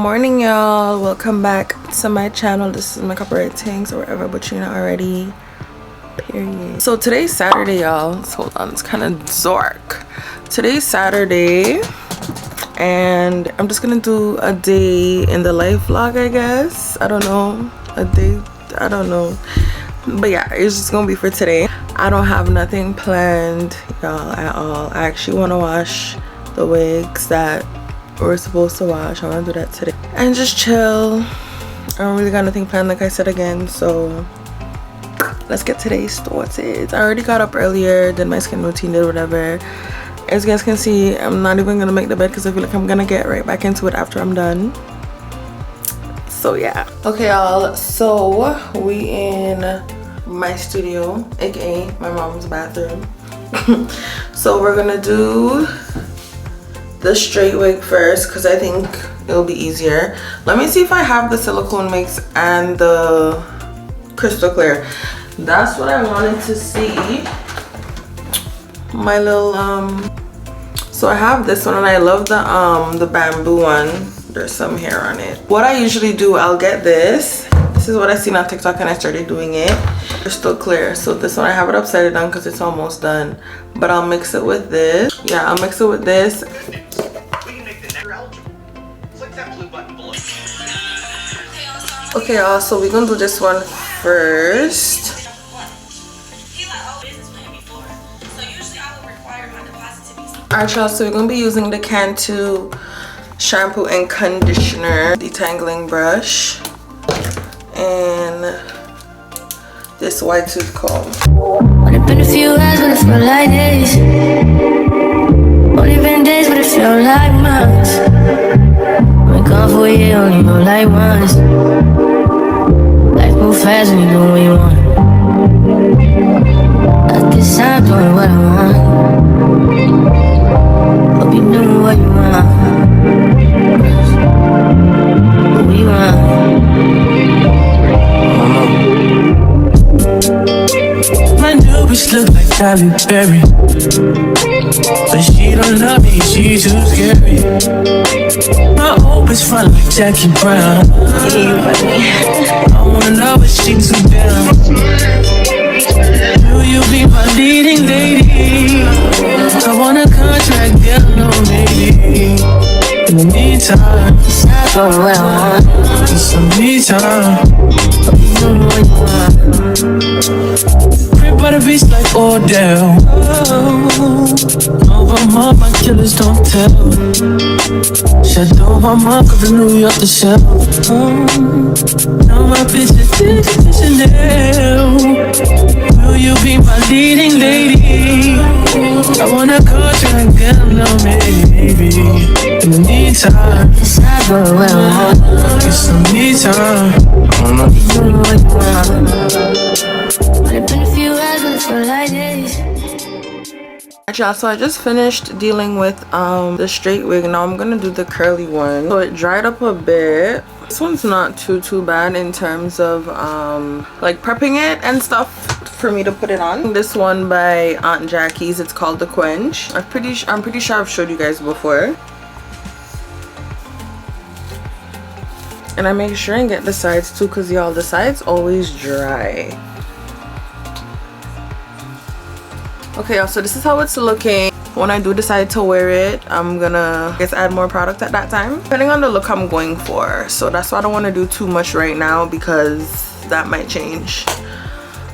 Morning, y'all. Welcome back to my channel. This is my copyright things or whatever, but you know already, period. So today's Saturday, y'all. So hold on, it's kind of dark. Today's Saturday and I'm just gonna do a day in the life vlog, I guess. I don't know, a day, I don't know, but yeah, it's just gonna be for today. I don't have nothing planned, y'all, at all. I actually want to wash the wigs that we're supposed to wash. I want to do that today and just chill. I don't really got nothing planned, like I said again, so let's get today started. I already got up earlier, did my skin routine, did whatever. As you guys can see, I'm not even gonna make the bed because I feel like I'm gonna get right back into it after I'm done. So yeah, okay y'all, so we in my studio, aka my mom's bathroom. So we're gonna do the straight wig first because I think it'll be easier. Let me see if I have the silicone mix and the crystal clear. That's what I wanted to see. My little so I have this one and I love the bamboo one. There's some hair on it. What I usually do, I'll get this. This is what I seen on TikTok and I started doing it. Crystal clear. So this one I have it upside down because it's almost done. But I'll mix it with this. Yeah, I'll mix it with this. Okay y'all, so we're gonna do this one first. Alright y'all, so we're gonna be using the Cantu shampoo and conditioner, detangling brush, and this white tooth comb. Only been a few hours, but it felt like days. Only been days, but it felt like months. Been gone for a year, only know like once. Life move fast when you do what you want. At this time, doing what I want. Hope you doing what you want. What we want. My new bitch look like Halle Berry, but she don't love me, she too scary. My old bitch front like Jackie Brown. I wanna know if she too down. Will you be my leading lady? I want a contract, girl, no maybe. In the meantime, stop for what I want. Just some me time. Crib by the beach like Odell. Over my killers don't tell. Shut down my mom, cause I New York to shell. Now my bitch is Chanel. Will you be my leading lady? I want a contract, girl, no maybe. In the meantime, decide what I want. Get some me time. I don't know. Y'all, so I just finished dealing with the straight wig. Now I'm gonna do the curly one. So it dried up a bit. This one's not too bad in terms of like prepping it and stuff for me to put it on. This one by Aunt Jackie's, it's called the Quench. I'm pretty sure I've showed you guys before. And I make sure and get the sides too, because y'all, the sides always dry. Okay y'all, so this is how it's looking. When I do decide to wear it, I'm gonna, I guess, add more product at that time, depending on the look I'm going for. So that's why I don't want to do too much right now because that might change.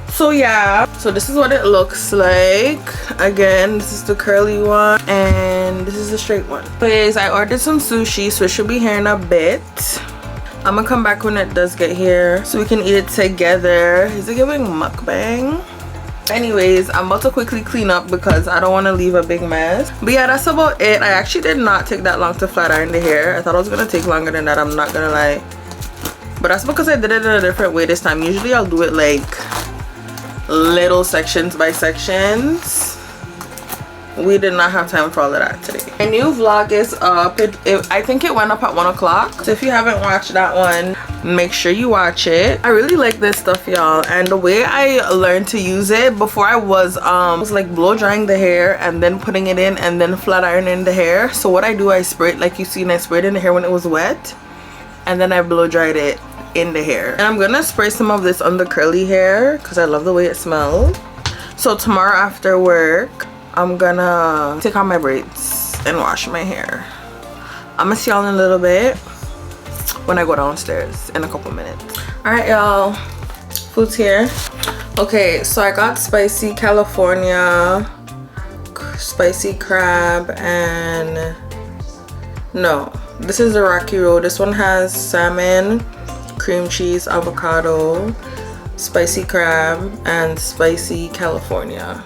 So yeah, so this is what it looks like. Again, this is the curly one and this is the straight one. So guys, I ordered some sushi, so it should be here in a bit. I'm gonna come back when it does get here so we can eat it together. Is it giving mukbang? Anyways, I'm about to quickly clean up because I don't want to leave a big mess. But yeah, that's about it. I actually did not take that long to flat iron the hair. I thought it was gonna take longer than that, I'm not gonna lie. But that's because I did it in a different way this time. Usually I'll do it like little sections by sections. We did not have time for all of that today. My new vlog is up. I think it went up at 1 o'clock. So if you haven't watched that one, make sure you watch it. I really like this stuff, y'all, and the way I learned to use it, before I was like blow drying the hair and then putting it in and then flat ironing the hair. So what I do, I spray it like you seen, I sprayed in the hair when it was wet and then I blow dried it in the hair. And I'm gonna spray some of this on the curly hair because I love the way it smells. So tomorrow after work, I'm gonna take out my braids and wash my hair. I'm gonna see y'all in a little bit when I go downstairs in a couple minutes. All right, y'all, food's here. Okay, so I got spicy California, spicy crab, and no, this is the Rocky Road. This one has salmon, cream cheese, avocado, spicy crab, and spicy California.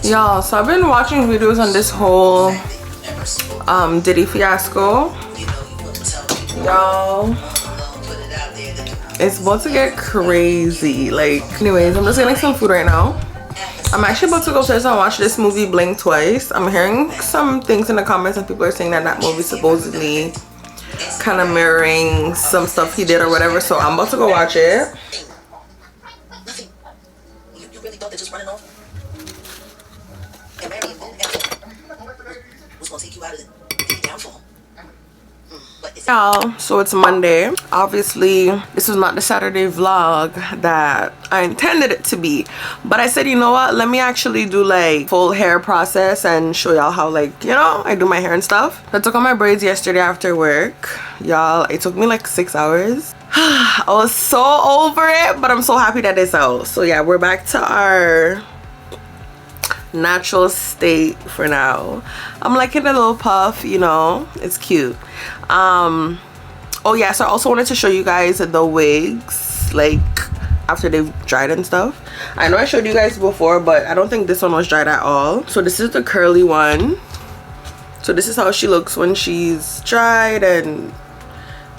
Y'all, so I've been watching videos on this whole Diddy fiasco. Y'all, it's about to get crazy. Like, anyways, I'm just getting some food right now. I'm actually about to go upstairs and watch this movie Blink Twice. I'm hearing some things in the comments and people are saying that that movie supposedly kind of mirroring some stuff he did or whatever, so I'm about to go watch it. You really thought that just running off and marrying was gonna take you out of the downfall? Y'all, so it's Monday. Obviously this is not the Saturday vlog that I intended it to be, but I said, you know what, let me actually do like full hair process and show y'all how, like, you know, I do my hair and stuff. I took out my braids yesterday after work. Y'all, it took me like 6 hours. I was so over it, but I'm so happy that it's out. So yeah, we're back to our natural state for now. I'm like in a little puff, you know, it's cute. Oh yeah, so I also wanted to show you guys the wigs, like after they've dried and stuff. I know I showed you guys before, but I don't think this one was dried at all. So this is the curly one. So this is how she looks when she's dried and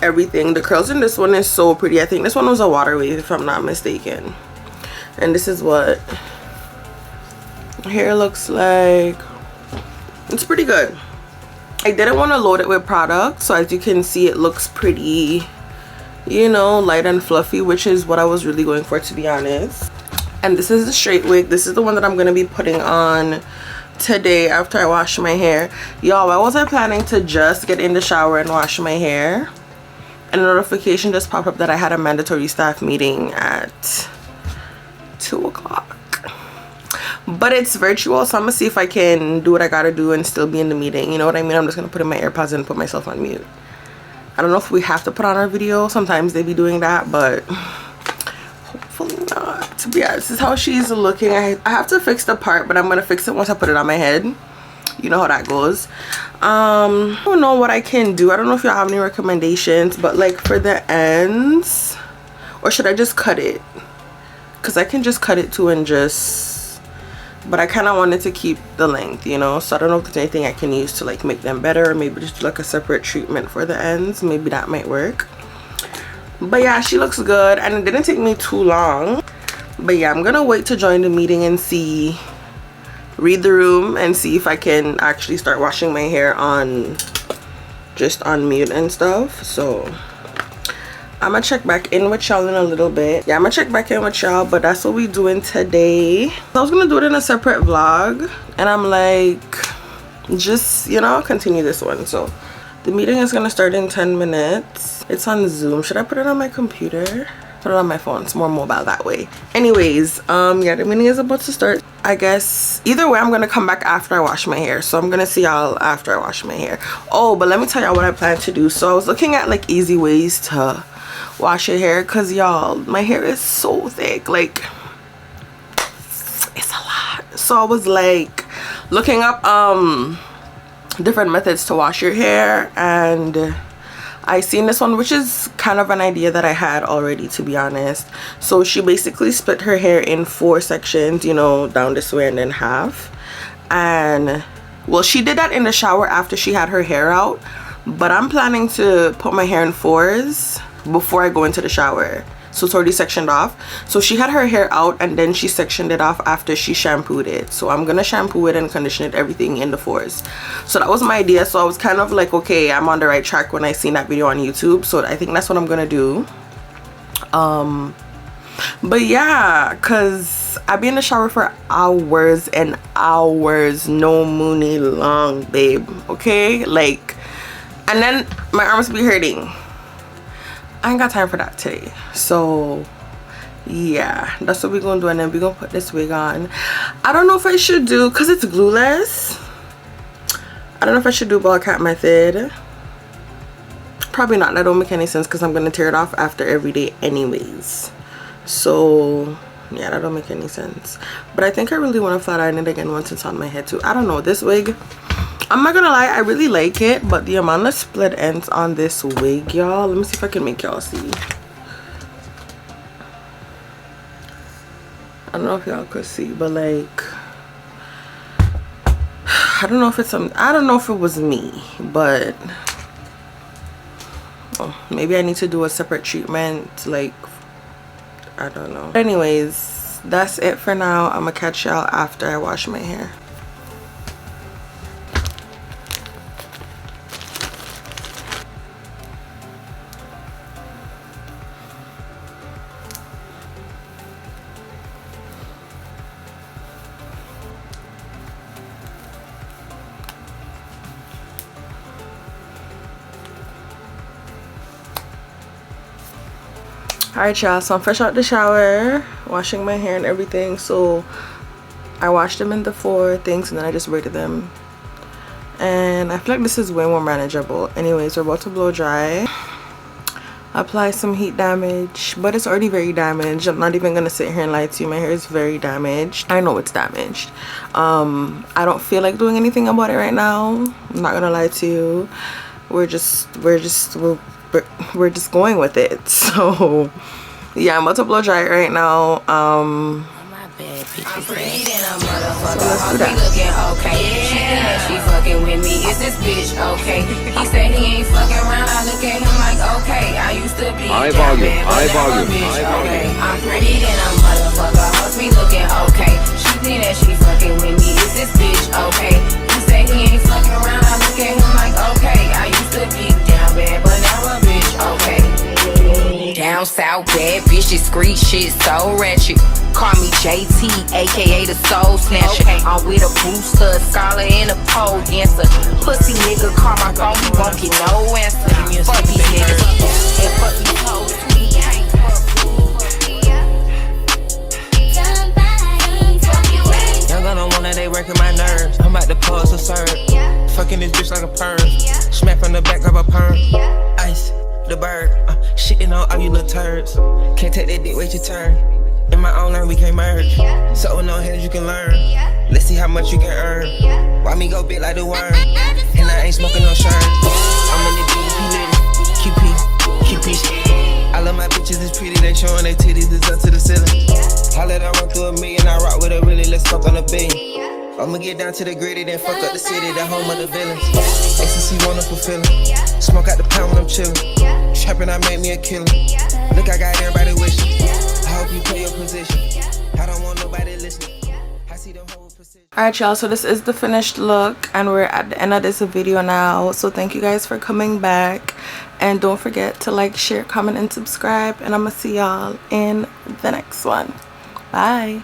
everything. The curls in this one is so pretty. I think this one was a water wave if I'm not mistaken. And this is what hair looks like. It's pretty good. I didn't want to load it with product, so as you can see, it looks pretty, you know, light and fluffy, which is what I was really going for, to be honest. And this is the straight wig. This is the one that I'm going to be putting on today after I wash my hair. Y'all, I wasn't planning to just get in the shower and wash my hair, and a notification just popped up that I had a mandatory staff meeting at 2 o'clock. But it's virtual, so I'm gonna see if I can do what I gotta do and still be in the meeting, you know what I mean? I'm just gonna put in my AirPods and put myself on mute. I don't know if we have to put on our video. Sometimes they be doing that, but hopefully not. To be honest, this is how she's looking. I have to fix the part, but I'm gonna fix it once I put it on my head. You know how that goes. I don't know what I can do. I don't know if y'all have any recommendations, but like for the ends, or should I just cut it? Because I can just cut it too and just, but I kind of wanted to keep the length, you know, so I don't know if there's anything I can use to like make them better, or maybe just like a separate treatment for the ends. Maybe that might work. But yeah, she looks good, and it didn't take me too long. But yeah, I'm gonna wait to join the meeting and see, read the room and see if I can actually start washing my hair on, just on mute and stuff. So I'm gonna check back in with y'all in a little bit. Yeah, I'm gonna check back in with y'all, but that's what we doing today. I was gonna do it in a separate vlog, and I'm like, just, you know, continue this one. So the meeting is gonna start in 10 minutes. It's on Zoom. Should I put it on my computer? Put it on my phone. It's more mobile that way. Anyways, yeah, the meeting is about to start. I guess either way, I'm gonna come back after I wash my hair. So I'm gonna see y'all after I wash my hair. Oh, but let me tell y'all what I plan to do. So I was looking at like easy ways to wash your hair, because y'all, my hair is so thick, like it's a lot. So I was like looking up different methods to wash your hair, and I seen this one, which is kind of an idea that I had already, to be honest. So she basically split her hair in 4 sections, you know, down this way and then half. And well, she did that in the shower after she had her hair out, but I'm planning to put my hair in 4s before I go into the shower. So it's already sectioned off. So she had her hair out, and then she sectioned it off after she shampooed it. So I'm gonna shampoo it and condition it, everything in the 4s. So that was my idea. So I was kind of like, okay, I'm on the right track when I seen that video on YouTube. So I think that's what I'm gonna do. But yeah, cause I be in the shower for hours and hours, no moony long, babe. Okay, like and then my arms be hurting. I ain't got time for that today. So yeah, that's what we're gonna do. And then we're gonna put this wig on. I don't know if I should do, because it's glueless, I don't know if I should do ball cap method. Probably not. That don't make any sense because I'm gonna tear it off after every day anyways. So yeah, that don't make any sense. But I think I really want to flat iron it again once it's on my head too. I don't know, this wig, I'm not gonna lie, I really like it, but the amount of split ends on this wig, y'all, let me see if I can make y'all see. I don't know if y'all could see, but like, I don't know if it's I don't know if it was me, but maybe I need to do a separate treatment, like, I don't know. Anyways, that's it for now. I'm gonna catch y'all after I wash my hair. Alright y'all, so I'm fresh out the shower, washing my hair and everything. So I washed them in the 4 things and then I just braided them, and I feel like this is way more manageable. Anyways, we're about to blow dry, apply some heat damage, but it's already very damaged. I'm not even gonna sit here and lie to you, my hair is very damaged. I know it's damaged. I don't feel like doing anything about it right now, I'm not gonna lie to you. We're just going with it. So yeah, I'm about to blow dry it right now. I'm pretty than a motherfucker. Be looking okay. She think that she fucking with me. Is this bitch okay? He said he ain't fucking around. I look at him like okay. I used to be I volume. Okay. I'm pretty than a motherfucker. Hoes be looking okay. She think that she fucking with me. Is this bitch okay? He said he ain't fucking around. I look at him like okay. I used to be down bad, but now a bitch okay. Down south bad bitch, discreet shit so ratchet. Call me JT, aka the soul snatcher. I'm with a booster, a scholar, and a pole dancer. Pussy nigga call my phone, he won't get no answer. Fuck these niggas and fuck these hoes. Young gun on one that they working my nerves. I'm about to pause a serve. Fucking this bitch like a perm. Smack from the back of a perm. Ice, the bird. Shitting on all you little turds. Can't take that dick, wait your turn. In my own lane, we can't merge. So with no hands, you can learn. Let's see how much you can earn. Why me go big like the worm? And I ain't smoking no shirt. I'm in the DP, QP. I love my bitches, it's pretty. They showing their titties, it's up to the ceiling. I let her run through a million. I rock with her really, let's fuck on a billion. I'ma get down to the gritty, then fuck up the city, the home of the villains. Ecstasy, wonderful feeling. Smoke out the pound when I'm chillin'. Trappin', I make me a killer. Look, I got everybody wishing. I hope you play your position. I don't want nobody listening. I see them whole position. Alright y'all, so this is the finished look and we're at the end of this video now. So thank you guys for coming back, and don't forget to like, share, comment, and subscribe, and I'm gonna see y'all in the next one. Bye.